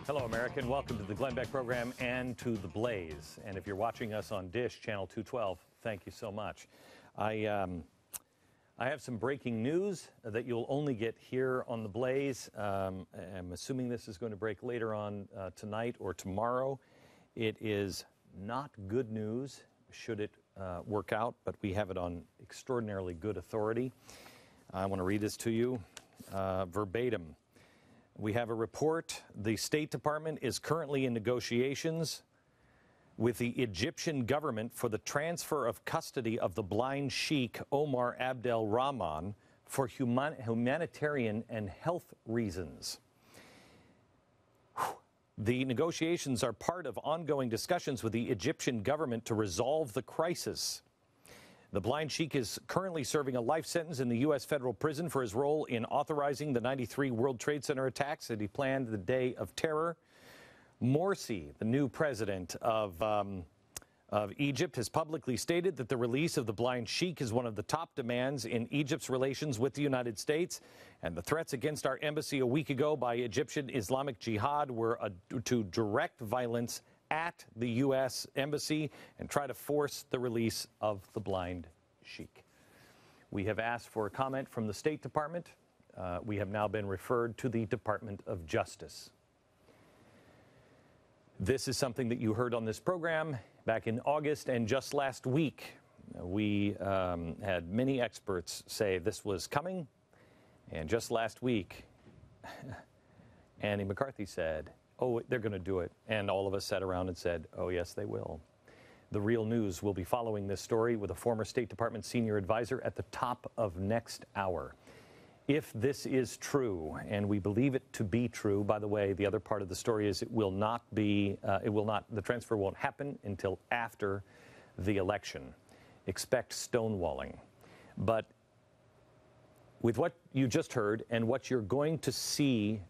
Hello, America, and welcome to the Glenn Beck program and to The Blaze. And if you're watching us on Dish, Channel 212, thank you so much. I have some breaking news that you'll only get here on The Blaze. I'm assuming this is going to break later on tonight or tomorrow. It is not good news, should it work out, but we have it on extraordinarily good authority. I want to read this to you verbatim. We have a report. The State Department is currently in negotiations with the Egyptian government for the transfer of custody of the blind Sheikh Omar Abdel Rahman for humanitarian and health reasons. The negotiations are part of ongoing discussions with the Egyptian government to resolve the crisis. The blind Sheikh is currently serving a life sentence in the U.S. federal prison for his role in authorizing the 93 World Trade Center attacks that he planned the day of terror. Morsi, the new president of Egypt, has publicly stated that the release of the blind Sheikh is one of the top demands in Egypt's relations with the United States. And the threats against our embassy a week ago by Egyptian Islamic Jihad were to direct violence at the U.S. embassy and try to force the release of the blind Sheikh. We have asked for a comment from the State Department. We have now been referred to the Department of Justice. This is something that you heard on this program back in August, and just last week we had many experts say this was coming, and just last week Andy McCarthy said, oh, they're going to do it. And all of us sat around and said, oh, yes, they will. The Real News will be following this story with a former State Department senior advisor at the top of next hour. If this is true, and we believe it to be true, by the way, the other part of the story is the transfer won't happen until after the election. Expect stonewalling. But with what you just heard and what you're going to see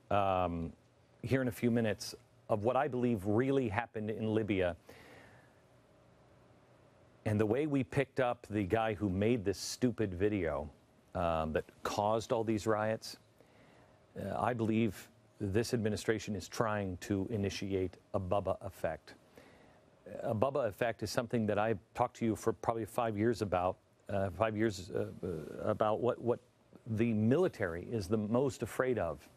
here in a few minutes of what I believe really happened in Libya, and the way we picked up the guy who made this stupid video that caused all these riots, I believe this administration is trying to initiate a Bubba effect. A Bubba effect is something that I've talked to you for probably 5 years about, about what the military is the most afraid of.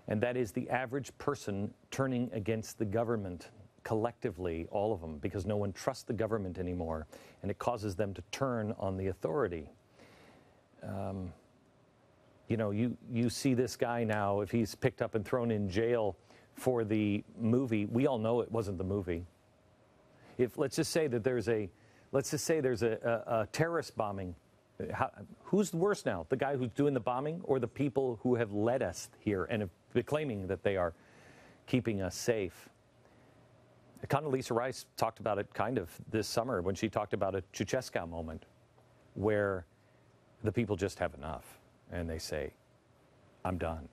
And that is the average person turning against the government collectively, all of them, because no one trusts the government anymore, and it causes them to turn on the authority. You know, you see this guy now, if he's picked up and thrown in jail for the movie, we all know it wasn't the movie. If let's just say there's a terrorist bombing. Who's worse now, the guy who's doing the bombing or the people who have led us here and have been claiming that they are keeping us safe? Condoleezza Rice talked about it kind of this summer when she talked about a Ceausescu moment where the people just have enough and they say, I'm done.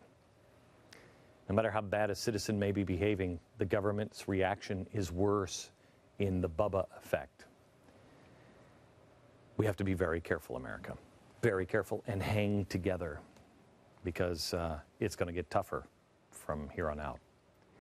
No matter how bad a citizen may be behaving, the government's reaction is worse in the Bubba effect. We have to be very careful, America. Very careful and hang together because it's going to get tougher from here on out.